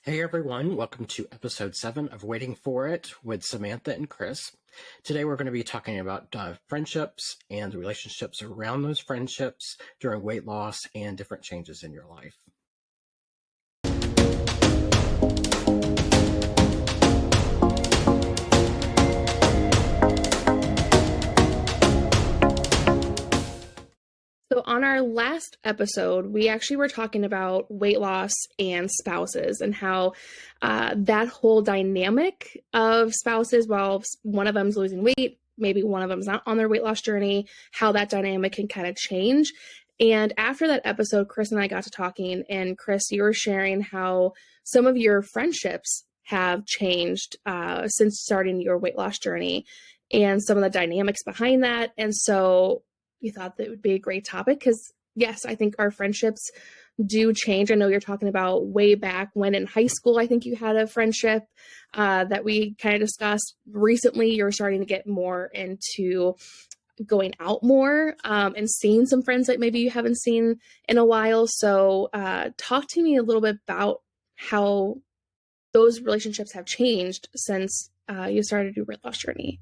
Hey everyone, welcome to episode 7 of Waiting for It with Samantha and Chris. Today we're going to be talking about friendships and the relationships around those friendships during weight loss and different changes in your life. So on our last episode, we actually were talking about weight loss and spouses and how that whole dynamic of spouses, while one of them's losing weight, maybe one of them's not on their weight loss journey, how that dynamic can kind of change. And after that episode, Chris and I got to talking, and Chris, you were sharing how some of your friendships have changed since starting your weight loss journey and some of the dynamics behind that. And so we thought that would be a great topic because, yes, I think our friendships do change. I know you're talking about way back when in high school, I think you had a friendship that we kind of discussed. Recently, you're starting to get more into going out more and seeing some friends that maybe you haven't seen in a while. So talk to me a little bit about how those relationships have changed since you started your weight loss journey.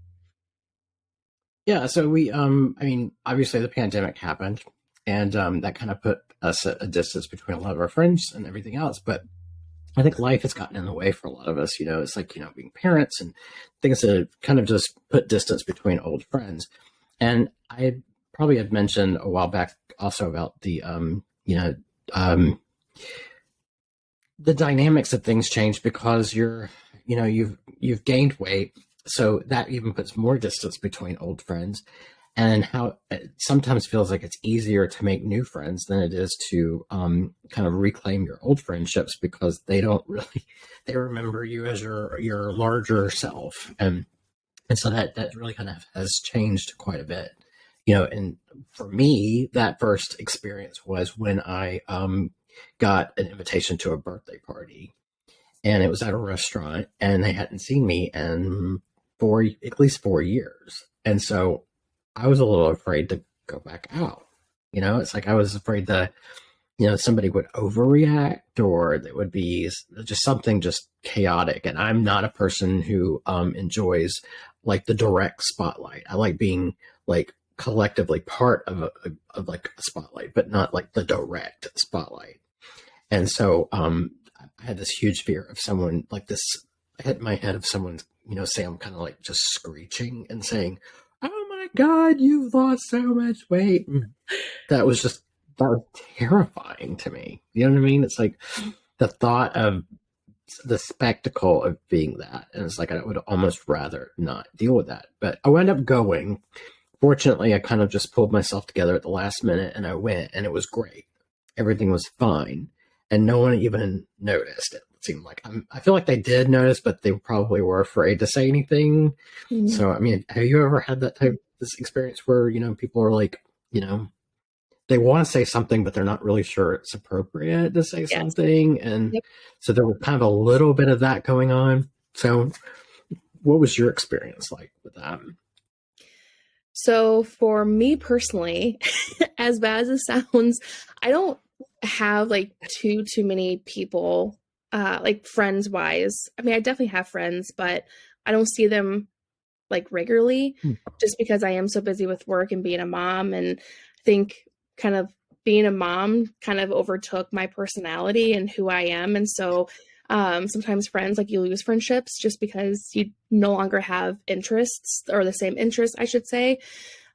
Yeah, so we, obviously the pandemic happened and that kind of put us at a distance between a lot of our friends and everything else. But I think life has gotten in the way for a lot of us. It's like, being parents and things that kind of just put distance between old friends. And I probably had mentioned a while back also about the dynamics of things change because you've gained weight. So that even puts more distance between old friends, and how it sometimes feels like it's easier to make new friends than it is to kind of reclaim your old friendships because they remember you as your larger self. And so that really kind of has changed quite a bit, and for me, that first experience was when I got an invitation to a birthday party, and it was at a restaurant, and they hadn't seen me in at least 4 years. And so I was a little afraid to go back out. It's like I was afraid that, somebody would overreact or there would be just something just chaotic. And I'm not a person who enjoys like the direct spotlight. I like being like collectively part of like a spotlight, but not like the direct spotlight. And so I had this huge fear of someone like this. I had in my head of someone, say I'm kind of like just screeching and saying, "Oh my God, you've lost so much weight." That was terrifying to me. You know what I mean? It's like the thought of the spectacle of being that. And it's like, I would almost rather not deal with that. But I wound up going. Fortunately, I kind of just pulled myself together at the last minute and I went, and it was great. Everything was fine. And no one even noticed. It seemed like I feel like they did notice, but they probably were afraid to say anything. Mm-hmm. So, have you ever had this experience where, people are like, they want to say something, but they're not really sure it's appropriate to say something. And so there was kind of a little bit of that going on. So what was your experience like with that? So for me personally, as bad as it sounds, I don't have like too many people like friends wise. I definitely have friends, but I don't see them like regularly just because I am so busy with work and being a mom. And I think kind of being a mom kind of overtook my personality and who I am. And so sometimes friends, like you lose friendships just because you no longer have interests, or the same interests, I should say,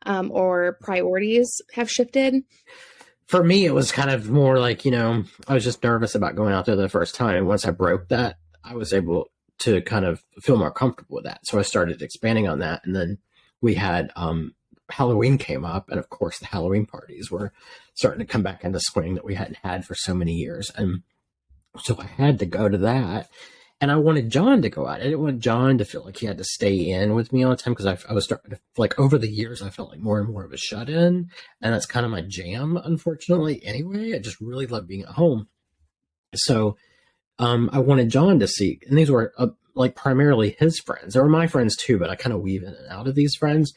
or priorities have shifted. For me, it was kind of more like, I was just nervous about going out there the first time. And once I broke that, I was able to kind of feel more comfortable with that. So I started expanding on that. And then we had Halloween came up. And of course, the Halloween parties were starting to come back into swing that we hadn't had for so many years. And so I had to go to that. And I wanted John to go out. I didn't want John to feel like he had to stay in with me all the time because I was starting to, like, over the years, I felt like more and more of a shut-in. And that's kind of my jam, unfortunately, anyway. I just really love being at home. So I wanted John to see, and these were like primarily his friends. They were my friends too, but I kind of weave in and out of these friends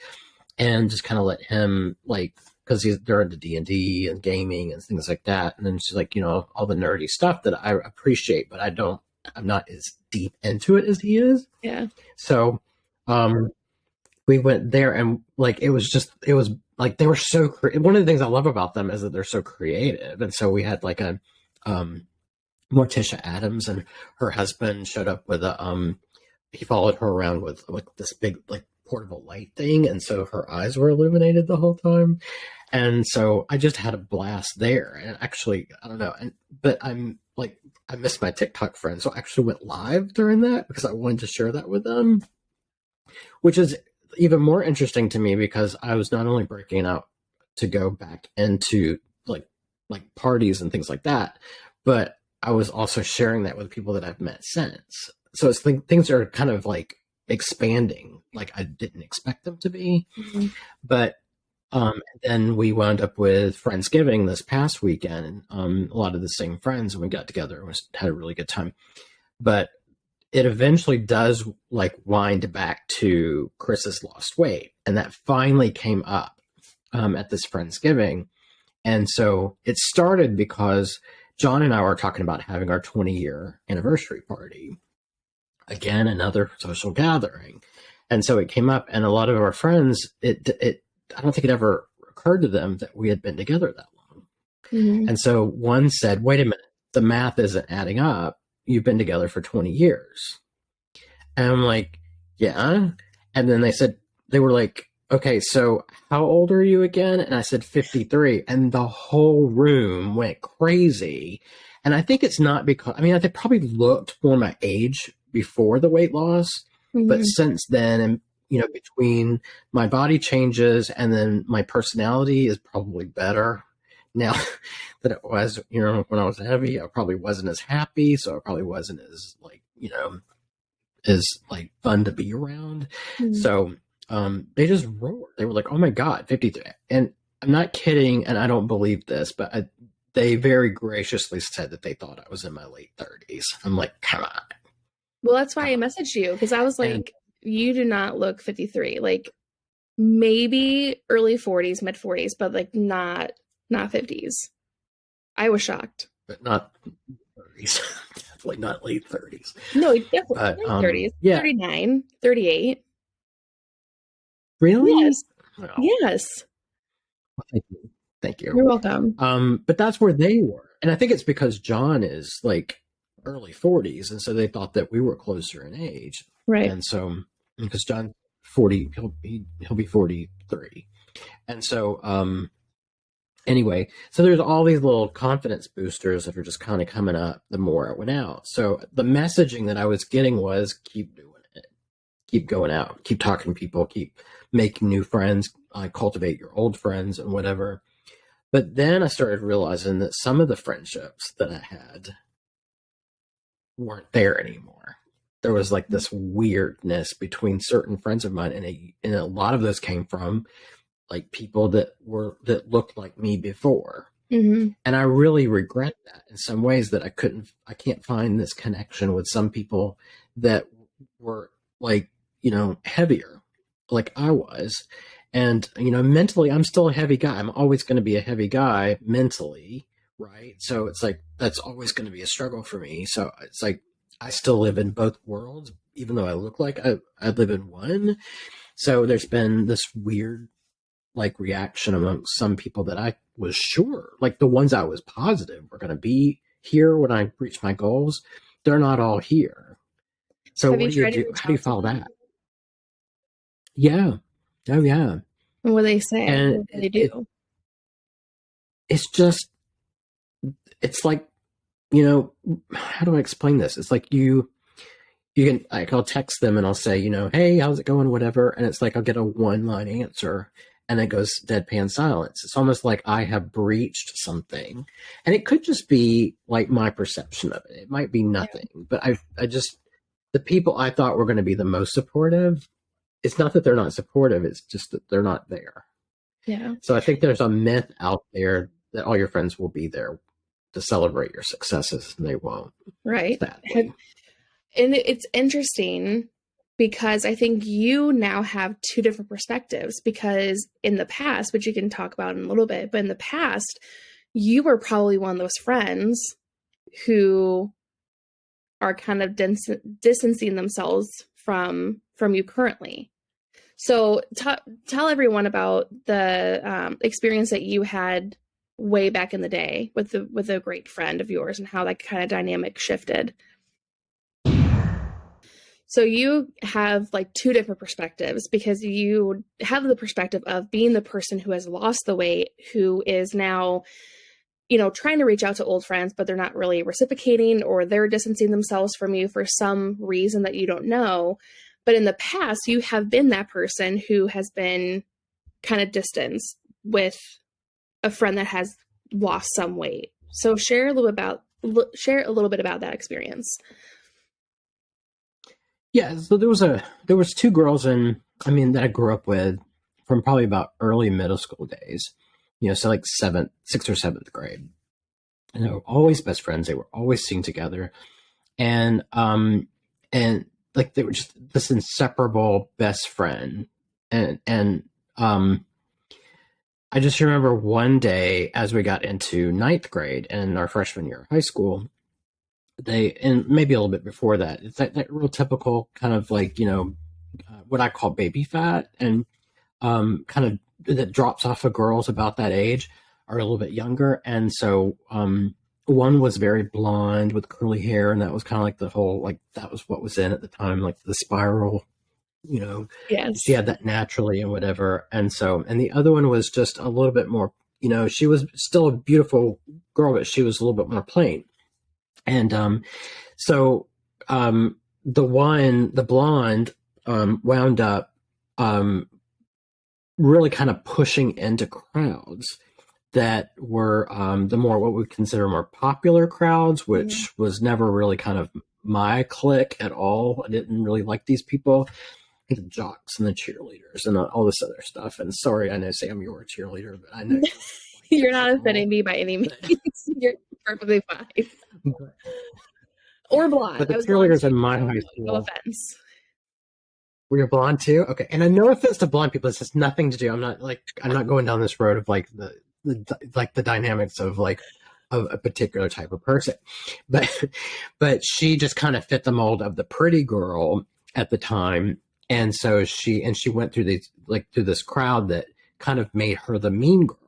and just kind of let him, like, because they're into D&D and gaming and things like that. And then she's like, all the nerdy stuff that I appreciate, but I don't I'm not as deep into it as he is. Yeah. So, we went there, and like it was like they were so one of the things I love about them is that they're so creative. And so we had like a Morticia Adams, and her husband showed up with a he followed her around with this big like portable light thing, and so her eyes were illuminated the whole time. And so I just had a blast there. And actually, I don't know, but I missed my TikTok friends, so I actually went live during that because I wanted to share that with them, which is even more interesting to me because I was not only breaking out to go back into like parties and things like that, but I was also sharing that with people that I've met since. So it's things are kind of like expanding, like I didn't expect them to be. Mhm. But then we wound up with Friendsgiving this past weekend, and a lot of the same friends, and we got together and had a really good time. But it eventually does like wind back to Chris's lost weight, and that finally came up at this Friendsgiving. And so it started because John and I were talking about having our 20-year anniversary party. Again, another social gathering. And so it came up, and a lot of our friends, I don't think it ever occurred to them that we had been together that long. Mhm. And so one said, wait a minute, the math isn't adding up. You've been together for 20 years. And I'm like, yeah. And then they were like, okay, so how old are you again? And I said 53. And the whole room went crazy. And I think it's not because, I mean, they probably looked for my age before the weight loss, but Mhm. since then, and between my body changes and then my personality is probably better now than it was, when I was heavy. I probably wasn't as happy, so I probably wasn't as as like fun to be around. Mhm. So they just roared. They were like, "Oh my god, 53!" And I'm not kidding, and I don't believe this, but they very graciously said that they thought I was in my late 30s. I'm like, come on. Well, that's why I Come on. messaged you because I was And like, you do not look 53. Like maybe early 40s, mid 40s, but like not 50s. I was shocked. but not 30s. Definitely not late 30s. No, definitely But late 30s. yeah, 39, 38. really? Yes. Well, Yes. thank you. Thank you. You're welcome. But that's where they were. And I think it's because John is like early 40s. And so they thought that we were closer in age. Right. And so, because John 40, he'll be 43. And so, anyway, so there's all these little confidence boosters that are just kind of coming up the more it went out. So the messaging that I was getting was keep doing it, keep going out, keep talking to people, keep making new friends, cultivate your old friends and whatever. But then I started realizing that some of the friendships that I had weren't there anymore. There was like this weirdness between certain friends of mine, and a lot of those came from like people that looked like me before. Mm-hmm. And I really regret that in some ways, that I can't find this connection with some people that were like, heavier like I was. And, mentally, I'm still a heavy guy. I'm always going to be a heavy guy mentally. Right. So it's like, that's always going to be a struggle for me. So it's like, I still live in both worlds, even though I look like I live in one. So there's been this weird like reaction among some people that I was sure, like the ones I was positive were going to be here when I reach my goals. They're not all here. So Have what you do you tried to do? reach How do you out to follow them? that? Yeah. Oh yeah. And what do they say? And What do they do? it's just, it's like, how do I explain this? It's like you can, like, I'll text them and I'll say, hey, how's it going? Whatever. And it's like, I'll get a 1-line answer and it goes deadpan silence. It's almost like I have breached something, and it could just be like my perception of it. It might be nothing, but I just, the people I thought were going to be the most supportive, it's not that they're not supportive. It's just that they're not there. Yeah. So I think there's a myth out there that all your friends will be there to celebrate your successes, and they won't. Right. Sadly. And it's interesting because I think you now have two different perspectives, because in the past, which you can talk about in a little bit, but in the past, you were probably one of those friends who are kind of distancing themselves from you currently. So tell everyone about the experience that you had way back in the day with a great friend of yours and how that kind of dynamic shifted. So you have like two different perspectives, because you have the perspective of being the person who has lost the weight, who is now, trying to reach out to old friends, but they're not really reciprocating, or they're distancing themselves from you for some reason that you don't know. But in the past, you have been that person who has been kind of distanced with a friend that has lost some weight. So share a little bit about that experience. Yeah, so there was two girls that I grew up with from probably about early middle school days, so like sixth or seventh grade. And they were always best friends. They were always seen together. And like they were just this inseparable best friend. And I just remember one day as we got into ninth grade and our freshman year of high school, and maybe a little bit before that, it's that real typical kind of like, what I call baby fat, and kind of that drops off of girls about that age or a little bit younger. And so one was very blonde with curly hair, and that was kind of like the whole, like that was what was in at the time, like the spiral, Yes. she had that naturally and whatever. And the other one was just a little bit more, she was still a beautiful girl, but she was a little bit more plain. And so the blonde wound up really kind of pushing into crowds that were the more what we consider more popular crowds, which was never really kind of my clique at all. I didn't really like these people, the jocks and the cheerleaders and all this other stuff. And sorry, I know, Sam, you're a cheerleader, but I know you're not offending me by any means. You're perfectly fine. Or blonde. But the cheerleaders in my high school. No offense. Were you blonde too? Okay. And I no offense to blonde people. This has nothing to do. I'm not going down this road of like the dynamics of like of a particular type of person. But she just kind of fit the mold of the pretty girl at the time. And so she went through this crowd that kind of made her the mean girl.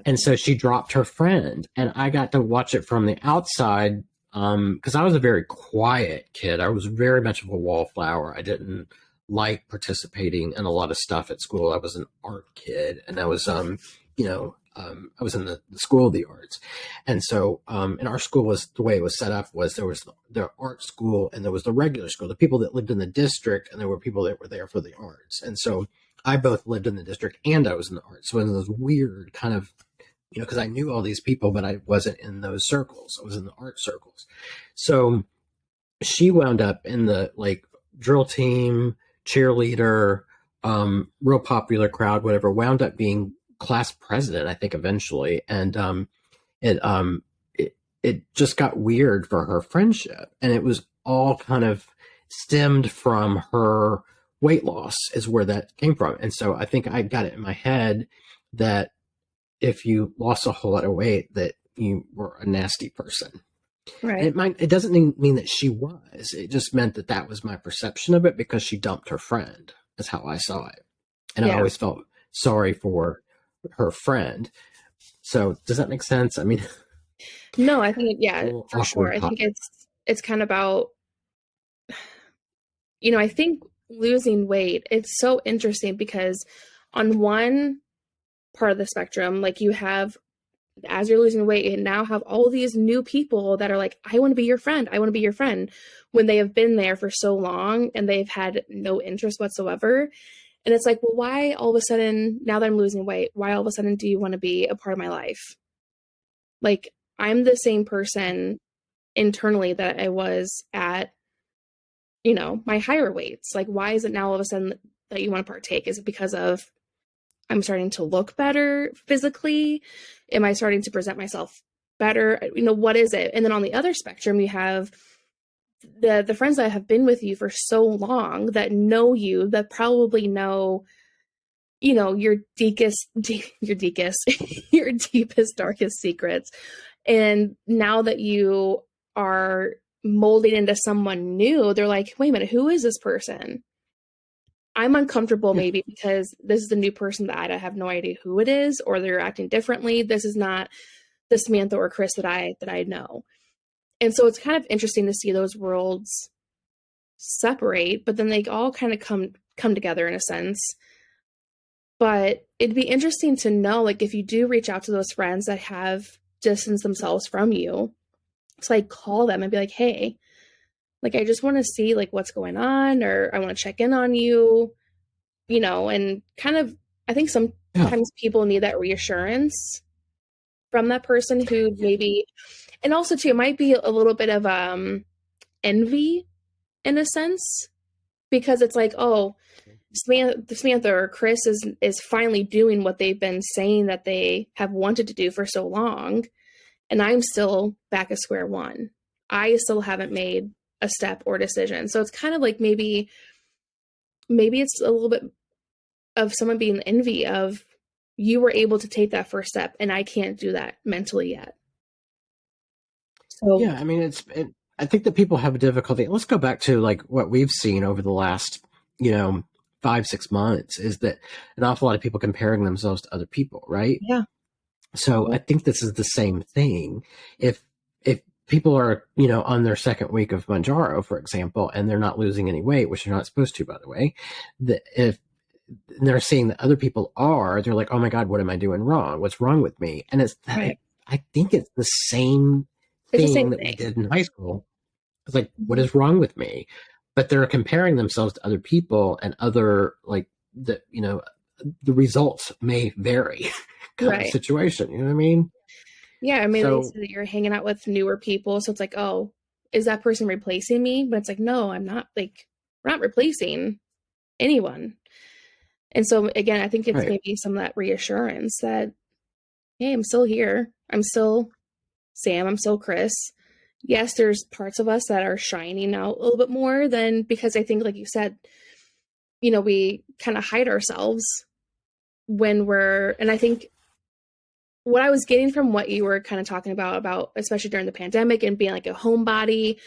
And so she dropped her friend, and I got to watch it from the outside. Because I was a very quiet kid. I was very much of a wallflower. I didn't like participating in a lot of stuff at school. I was an art kid, and I was, I was in the school of the arts. And so, and our school was, the way it was set up was there was the art school and there was the regular school, the people that lived in the district, and there were people that were there for the arts. And so I both lived in the district and I was in the arts. So it was this weird kind of, because I knew all these people, but I wasn't in those circles. I was in the art circles. So she wound up in the like drill team, cheerleader, real popular crowd, whatever, wound up being class president, I think, eventually. And it just got weird for her friendship. And it was all kind of stemmed from her weight loss is where that came from. And so I think I got it in my head that if you lost a whole lot of weight, that you were a nasty person. Right. It doesn't mean that she was. It just meant that was my perception of it, because she dumped her friend. That's how I saw it. And I always felt sorry for her friend. So does that make sense? I mean, no, I think, for sure. I think it's kind of about, I think losing weight, it's so interesting because on one part of the spectrum, like you have, as you're losing weight, you now have all these new people that are like, I want to be your friend. I want to be your friend, when they have been there for so long and they've had no interest whatsoever. And it's like, well, why all of a sudden, now that I'm losing weight, why all of a sudden do you want to be a part of my life? Like, I'm the same person internally that I was at, my higher weights. Like, why is it now all of a sudden that you want to partake? Is it because of I'm starting to look better physically? Am I starting to present myself better? What is it? And then on the other spectrum, you have the friends that have been with you for so long, that know you, that probably know, your deepest, your deepest, darkest secrets. And now that you are molding into someone new, they're like, wait a minute, who is this person? I'm uncomfortable Yeah. maybe because this is a new person that I have no idea who it is, or they're acting differently. This is not the Samantha or Chris that I know. And so it's kind of interesting to see those worlds separate, but then they all kind of come together in a sense. But it'd be interesting to know, like, if you do reach out to those friends that have distanced themselves from you, to like call them and be like, hey, like, I just want to see like what's going on, or I want to check in on you, and kind of, I think Yeah. sometimes people need that reassurance from that person who maybe, and also too, it might be a little bit of envy in a sense, because it's like, oh, Samantha or Chris is finally doing what they've been saying that they have wanted to do for so long, and I'm still back at square one. I still haven't made a step or decision. So it's kind of like maybe it's a little bit of someone being envy of, you were able to take that first step and I can't do that mentally yet. So Yeah. I mean, I think that people have a difficulty. Let's go back to like what we've seen over the last, 5, 6 months is that an awful lot of people comparing themselves to other people, right? yeah. So I think this is the same thing. If people are, on their second week of Manjaro, for example, and they're not losing any weight, which they're not supposed to, by the way, if they're seeing that other people are, they're like, oh my God, what am I doing wrong? What's wrong with me? And it's that, Right. I think it's the same It's the thing same that we thing. did in high school. It's like, what Mhm. is wrong with me? But they're comparing themselves to other people and other, like, the results may vary kind of Right. situation. You know what I mean? Yeah. I mean, they So, say that you're hanging out with newer people. So it's like, oh, is that person replacing me? But it's like, no, I'm not. Like, we're not replacing anyone. And so again, I think it's right. maybe some of that reassurance that, hey, I'm still here. I'm still Sam. I'm still Chris. Yes, there's parts of us that are shining out a little bit more than, because I think, like you said, we kind of hide ourselves when and I think what I was getting from what you were kind of talking about, especially during the pandemic and being like a homebody,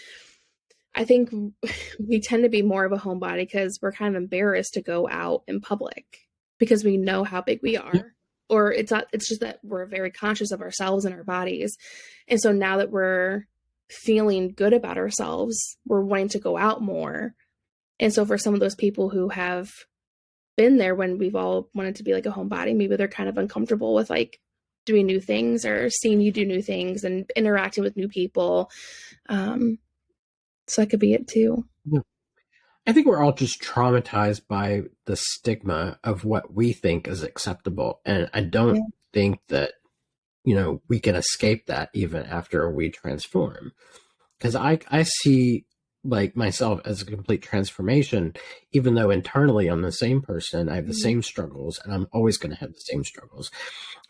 I think we tend to be more of a homebody because we're kind of embarrassed to go out in public because we know how big we Yeah. are. Or it's just that we're very conscious of ourselves and our bodies. And so now that we're feeling good about ourselves, we're wanting to go out more. And so for some of those people who have been there when we've all wanted to be like a homebody, maybe they're kind of uncomfortable with like doing new things or seeing you do new things and interacting with new people. Um, so that could be it too. Yeah. I think we're all just traumatized by the stigma of what we think is acceptable. And I don't Yeah. think that, we can escape that even after we transform. Because I see like myself as a complete transformation, even though internally I'm the same person, I have the Mhm. same struggles, and I'm always going to have the same struggles.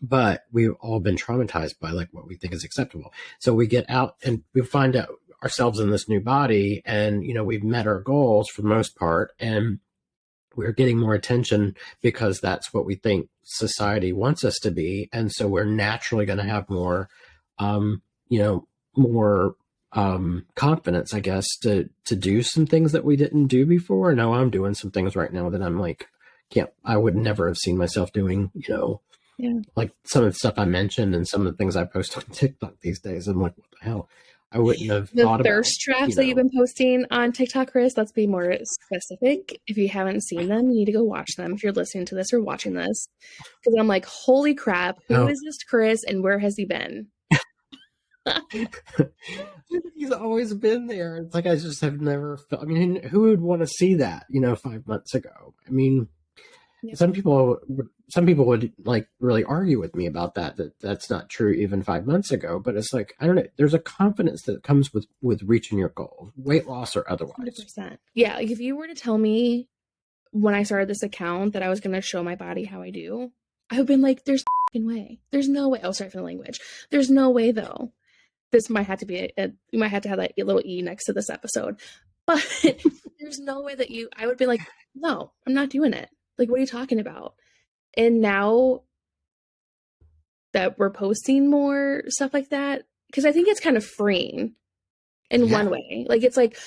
But we've all been traumatized by like what we think is acceptable. So we get out and we find out ourselves in this new body, and we've met our goals for the most part, and we're getting more attention because that's what we think society wants us to be, and so we're naturally going to have more um more confidence, I guess, to do some things that we didn't do before. Now I'm doing some things right now that I'm like, can't, I would never have seen myself doing, Yeah. like some of the stuff I mentioned and some of the things I post on TikTok these days. I'm like, what the hell, I wouldn't have The thought about, thirst traps that you've been posting on TikTok, Chris, let's be more specific. If you haven't seen them, you need to go watch them if you're listening to this or watching this. Because I'm like, holy crap, who oh. is this Chris and where has he been? He's always been there. It's like I just have never felt. I mean, who would want to see that? 5 months ago. I mean, Yep. some people would like really argue with me about that. That's not true even 5 months ago. But it's like, I don't know. There's a confidence that comes with reaching your goal, weight loss or otherwise. 100%. Yeah, like if you were to tell me when I started this account that I was going to show my body how I do, I would have been like, there's no fucking way. There's no way. Oh, sorry for the language. There's no way, though. This might have to be you might have to have that little E next to this episode. But there's no way that I would be like, no, I'm not doing it. Like, what are you talking about? And now that we're posting more stuff like that, because I think it's kind of freeing in Yeah. one way. Like, it's like,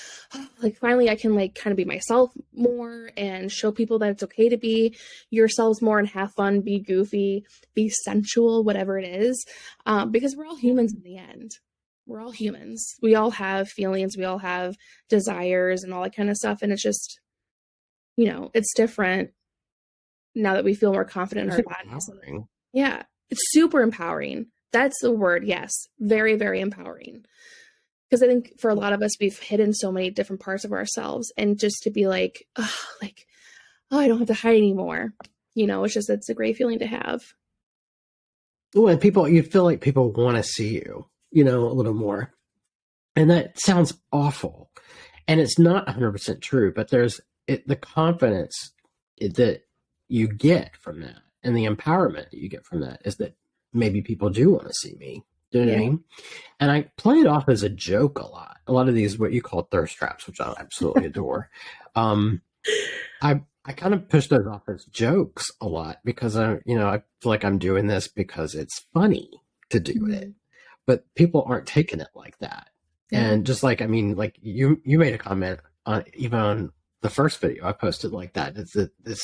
finally I can like kind of be myself more and show people that it's okay to be yourselves more and have fun, be goofy, be sensual, whatever it is. Because we're all humans in the end. We're all humans. We all have feelings. We all have desires and all that kind of stuff. And it's just, it's different now that we feel more confident in It's our bodies. empowering. Yeah, it's super empowering. That's the word. Yes. Very, very empowering. Because I think for a lot of us, we've hidden so many different parts of ourselves, and just to be like, oh, I don't have to hide anymore. It's a great feeling to have. Well, and you feel like people want to see you, a little more. And that sounds awful. And it's not 100% true, but there's the confidence that you get from that and the empowerment that you get from that is that maybe people do want to see me. Do you know what I mean? And I play it off as a joke a lot. A lot of these, what you call thirst traps, which I absolutely adore. I kind of push those off as jokes a lot because I feel like I'm doing this because it's funny to do it, but people aren't taking it like that. Yeah. And just like, like you made a comment on even on the first video I posted like that. It's this,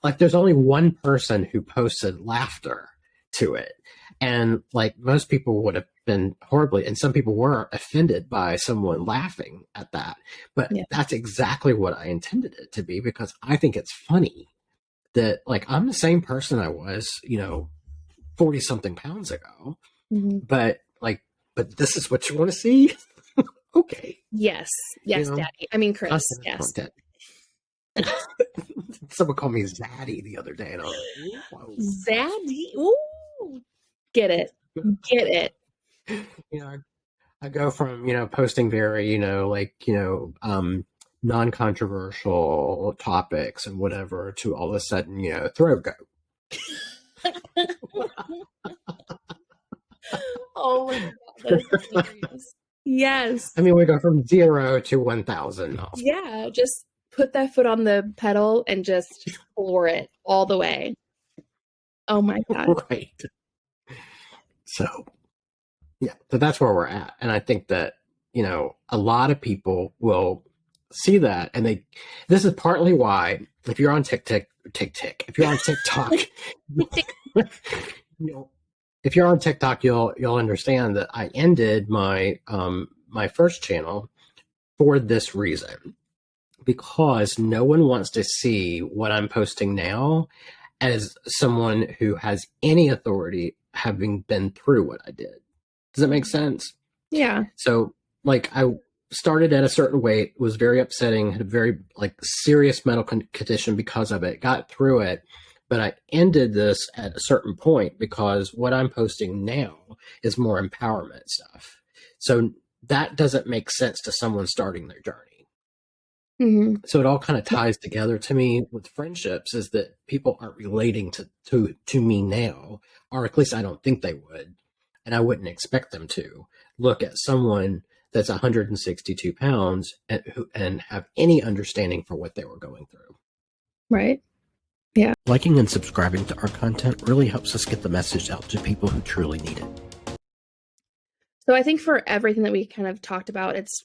like, there's only one person who posted laughter to it. And like most people would have been horribly, and some people were offended by someone laughing at that. But that's exactly what I intended it to be, because I think it's funny that like I'm the same person I was, 40 something pounds ago. But this is what you want to see? Okay. Yes. Yes, Daddy. Chris. Yes. Someone called me Zaddy the other day, and I was like, whoa. Zaddy? Ooh. Get it. I go from, posting very, non-controversial topics and whatever to all of a sudden, throat goat. Oh my God, that's hilarious. Yes. We go from 0 to 1,000. Yeah, just put that foot on the pedal and just floor it all the way. Oh my God. Right. So that's where we're at. And I think that, a lot of people will see that. And this is partly why, if you're on TikTok, if you're on TikTok, if you're on TikTok, you'll understand that I ended my, my first channel for this reason, because no one wants to see what I'm posting now as someone who has any authority having been through what I did. Does that make sense? Yeah. So like I started at a certain weight, was very upsetting, had a very like serious medical condition because of it, got through it. But I ended this at a certain point because what I'm posting now is more empowerment stuff. So that doesn't make sense to someone starting their journey. So it all kind of ties together to me with friendships, is that people aren't relating to me now, or at least I don't think they would. And I wouldn't expect them to look at someone that's 162 pounds and have any understanding for what they were going through. Right. Yeah. Liking and subscribing to our content really helps us get the message out to people who truly need it. So I think for everything that we kind of talked about, it's,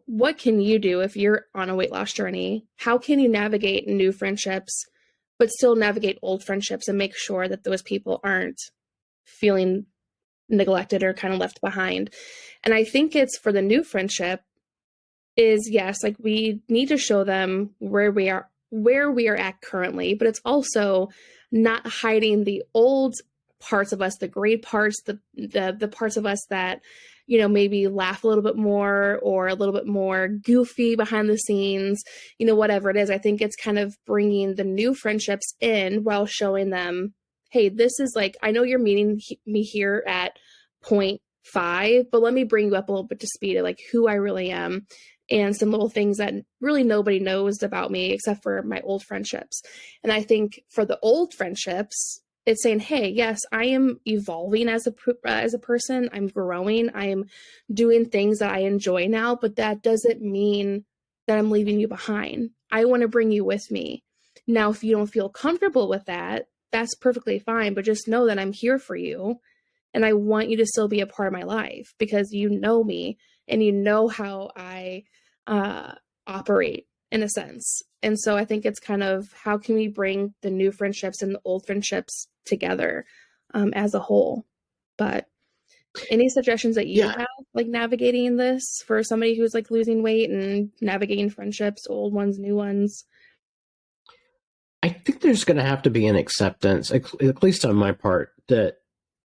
what can you do if you're on a weight loss journey? How can you navigate new friendships, but still navigate old friendships and make sure that those people aren't feeling neglected or kind of left behind? And I think it's for the new friendship is, yes, like we need to show them where we are at currently, but it's also not hiding the old parts of us, the great parts, the parts of us that, maybe laugh a little bit more or a little bit more goofy behind the scenes, whatever it is. I think it's kind of bringing the new friendships in while showing them, hey, this is like, I know you're meeting me here at 0.5, but let me bring you up a little bit to speed of like who I really am and some little things that really nobody knows about me except for my old friendships. And I think for the old friendships, it's saying, hey, yes, I am evolving as a person. I'm growing. I'm doing things that I enjoy now, but that doesn't mean that I'm leaving you behind. I want to bring you with me. Now, if you don't feel comfortable with that, that's perfectly fine, but just know that I'm here for you. And I want you to still be a part of my life because you know me and you know how I operate in a sense. And so I think it's kind of how can we bring the new friendships and the old friendships together as a whole. But any suggestions that you have, like navigating this for somebody who's like losing weight and navigating friendships, old ones, new ones? I think there's going to have to be an acceptance, at least on my part, that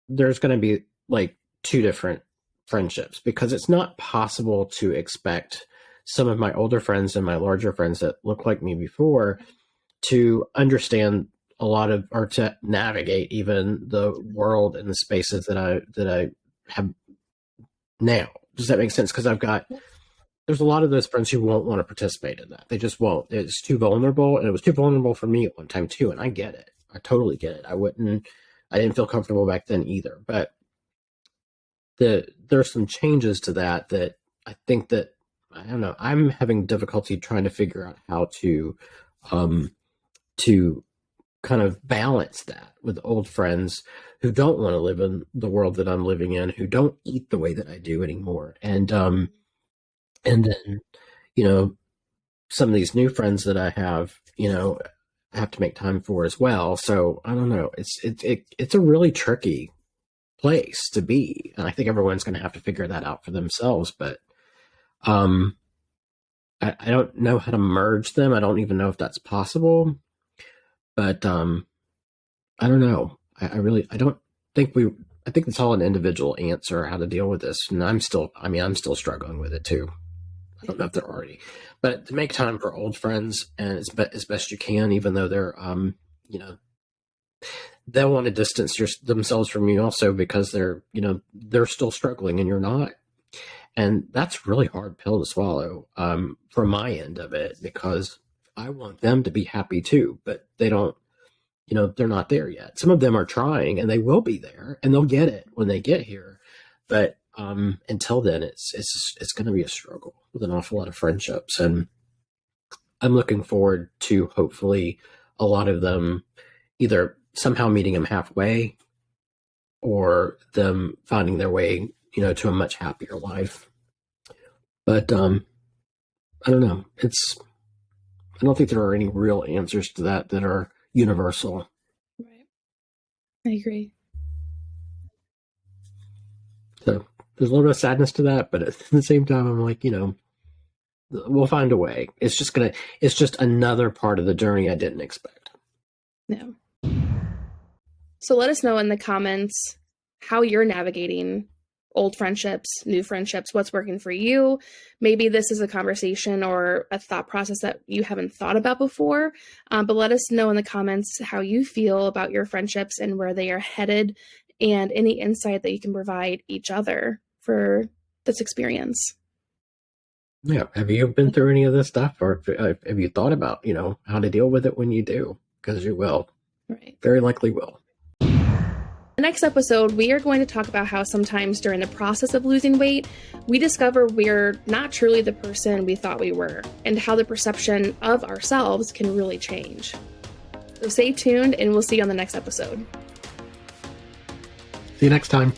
there's going to be like two different friendships, because it's not possible to expect some of my older friends and my larger friends that look like me before to understand a lot of, or to navigate even the world and the spaces that I have now. Does that make sense? Because there's a lot of those friends who won't want to participate in that. They just won't. It's too vulnerable, and it was too vulnerable for me at one time too. And I get it. I totally get it. I didn't feel comfortable back then either. But there's some changes to that I think that, I don't know, I'm having difficulty trying to figure out how to kind of balance that with old friends who don't want to live in the world that I'm living in, who don't eat the way that I do anymore. And then, some of these new friends that I have, have to make time for as well. So I don't know. It's a really tricky place to be. And I think everyone's going to have to figure that out for themselves. But I don't know how to merge them. I don't even know if that's possible. But I don't know. I don't think I think it's all an individual answer how to deal with this. And I'm still struggling with it too. I don't know if they're already, but to make time for old friends and as best you can, even though they're, they'll want to distance themselves from you also because they're still struggling and you're not. And that's really hard pill to swallow, from my end of it, because I want them to be happy too, but they don't, they're not there yet. Some of them are trying and they will be there and they'll get it when they get here. But until then, it's going to be a struggle with an awful lot of friendships. And I'm looking forward to hopefully a lot of them either somehow meeting them halfway or them finding their way, to a much happier life. But I don't know. I don't think there are any real answers to that are universal. Right. I agree. So there's a little bit of sadness to that, but at the same time, I'm like, we'll find a way. It's just another part of the journey I didn't expect. Yeah. So let us know in the comments how you're navigating old friendships, new friendships, what's working for you. Maybe this is a conversation or a thought process that you haven't thought about before, but let us know in the comments how you feel about your friendships and where they are headed, and any insight that you can provide each other for this experience. Yeah. Have you been through any of this stuff, or have you thought about, how to deal with it when you do? Because you will. Right. Very likely will. The next episode, we are going to talk about how sometimes during the process of losing weight, we discover we're not truly the person we thought we were, and how the perception of ourselves can really change. So stay tuned, and we'll see you on the next episode. See you next time.